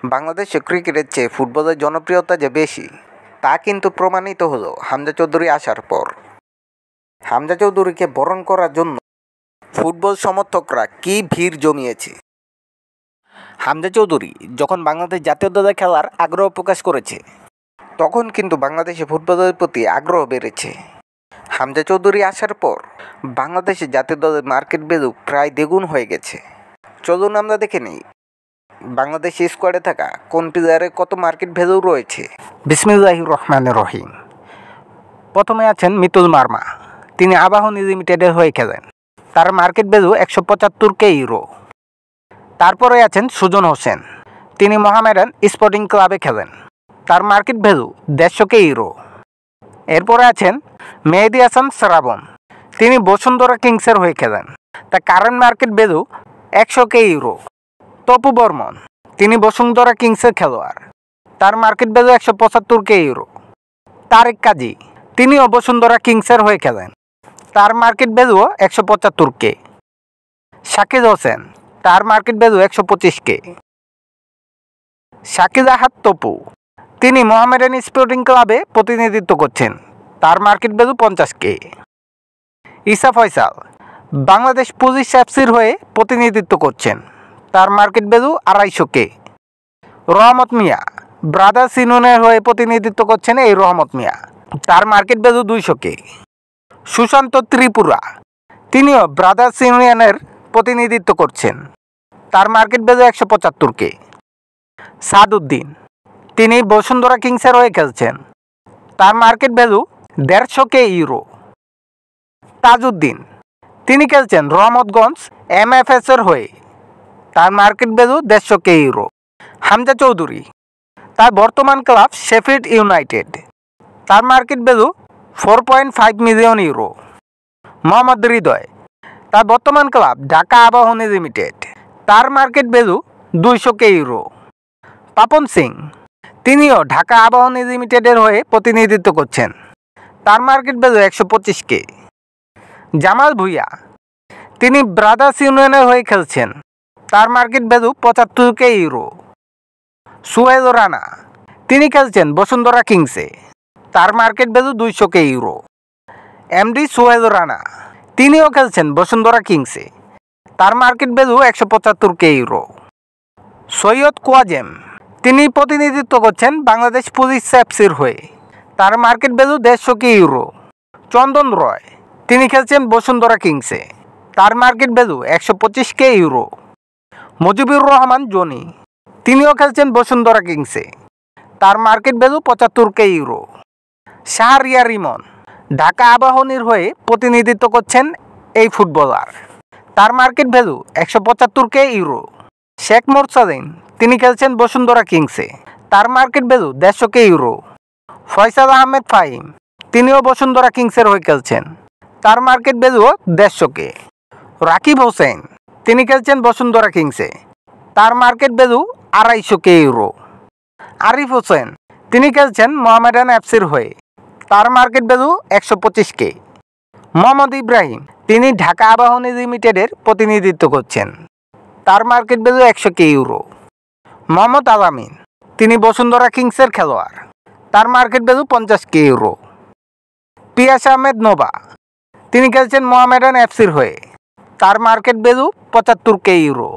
বাংলাদেশে ক্রিকেটের চেয়ে ফুটবলের জনপ্রিয়তা যে বেশি তা কিন্তু প্রমাণিত হলো হামজা চৌধুরী আসার পর। হামজা চৌধুরীকে বরণ করার জন্য ফুটবল সমর্থকরা কী ভিড় জমিয়েছে। হামজা চৌধুরী যখন বাংলাদেশ জাতীয় দলে খেলার আগ্রহ প্রকাশ করেছে তখন কিন্তু বাংলাদেশে ফুটবলের প্রতি আগ্রহ বেড়েছে। হামজা চৌধুরী আসার পর বাংলাদেশের জাতীয় দলের মার্কেট ভ্যালু প্রায় দ্বিগুণ হয়ে গেছে। চলুন আমরা দেখে নিই বাংলাদেশ স্কোয়াডে থাকা কোন প্লেয়ারের কত মার্কেট ভ্যালু রয়েছে। বিসমিল্লাহির রহমানির রহিম। প্রথমে আছেন মিতুল মার্মা, তিনি আবাহনী লিমিটেডের হয়ে খেলেন, তার মার্কেট ভ্যালু 175K ইউরো। তারপরে আছেন সুজন হোসেন, তিনি মোহামেডান স্পোর্টিং ক্লাবে খেলেন, তার মার্কেট ভ্যালু 150K ইউরো। এরপরে আছেন মেহেদী হাসান শ্রাবণ, তিনি বসুন্ধরা কিংসের হয়ে খেলেন, তার current market value 100K euro. Topu Barman, তিনি বসুন্ধরা কিংসের খেলোয়াড়, তার market value 175K euro. Tarek Kazi, তিনিও বসুন্ধরা কিংসের হয়ে খেলেন, তার মার্কেট ভ্যালুও 175K। শাকিল হোসেন, তার মার্কেট ভ্যালু 125K। শাকিল আহাদ তপু, তিনি মোহামেডান স্পোর্টিং ক্লাবে প্রতিনিধিত্ব করছেন, তার মার্কেট ভ্যালু 50K। ঈসা ফয়সাল, বাংলাদেশ পুলিশ এফসির হয়ে প্রতিনিধিত্ব করছেন, তার মার্কেট ভ্যালু 250K। রহমত মিয়া, ব্রাদার্স ইউনিয়নের হয়ে প্রতিনিধিত্ব করছেন এই রহমত মিয়া, তার market value 200K। Sushant Tripura, তিনিও ব্রাদার্স ইউনিয়নের প্রতিনিধিত্ব করছেন, তার মার্কেট ভ্যালু 175K। সাদউদ্দিন, তিনি বসুন্ধরা কিংসের হয়ে খেলছেন, তার market value 150K euro. Tajuddin, তিনি খেলছেন রহমতগঞ্জ MFS এর হয়ে, তার market value 150K euro. Hamza Chowdhury, তার বর্তমান ক্লাব শেফিল্ড ইউনাইটেড, তার market value 4.5 million euro. Mohammad Hridoy, তার বর্তমান ক্লাব ঢাকা আবাহনী লিমিটেড, তার market value 200K euro. Papon Singh, তিনিও ঢাকা আবাহনী লিমিটেডের হয়ে প্রতিনিধিত্ব করছেন, তার market value 125K। Jamal Bhuiyan, তিনি ব্রাদার্স ইউনিয়নের হয়ে খেলছেন, তার market value 75K euro. Sohel Rana, তিনি খেলছেন বসুন্ধরা কিংসে, তার market value 200K euro. MD Sohel Rana, তিনিও খেলছেন বসুন্ধরা কিংসে, তার market value 175K euro. Syed Quazem, তিনি প্রতিনিধিত্ব করছেন বাংলাদেশ পুলিশ এফসির হয়ে, তার market value 150K euro. Chandan Roy, তিনি খেলছেন বসুন্ধরা কিংসে, তার market value 125K euro. Mujibur Rahman Jony, তিনিও খেলছেন বসুন্ধরা কিংসে, তার market value 75K euro. Shahriar ইমন, ঢাকা আবাহনীর হয়ে প্রতিনিধিত্ব করছেন এই ফুটবলার, তার market value 175K euro. Sheikh Morsalin, তিনি খেলছেন বসুন্ধরা কিংসে, তার market value 150K euro. Faisal Ahmed Fahim, তিনিও বসুন্ধরা কিংসের হয়ে খেলছেন, তার মার্কেট ভ্যালুও 150K। রাকিব হোসেন, তিনি খেলছেন বসুন্ধরা কিংসে, তার market value 250K euro. Arif Hossain, তিনি খেলছেন মোহামেডান এফসির হয়ে, তার market value 125K। Mohammad Ibrahim, তিনি ঢাকা আবাহনী লিমিটেডের প্রতিনিধিত্ব করছেন, তার market value 100K euro. Mohammad আলামিন, তিনি বসুন্ধরা কিংসের খেলোয়াড়, তার মার্কেট ভ্যালু 50K ইউরো। পিয়াস আহমেদ নোভা, তিনি খেলছেন মোহামেডান এফসির হয়ে, তার মার্কেট ভ্যালু 75K ইউরো।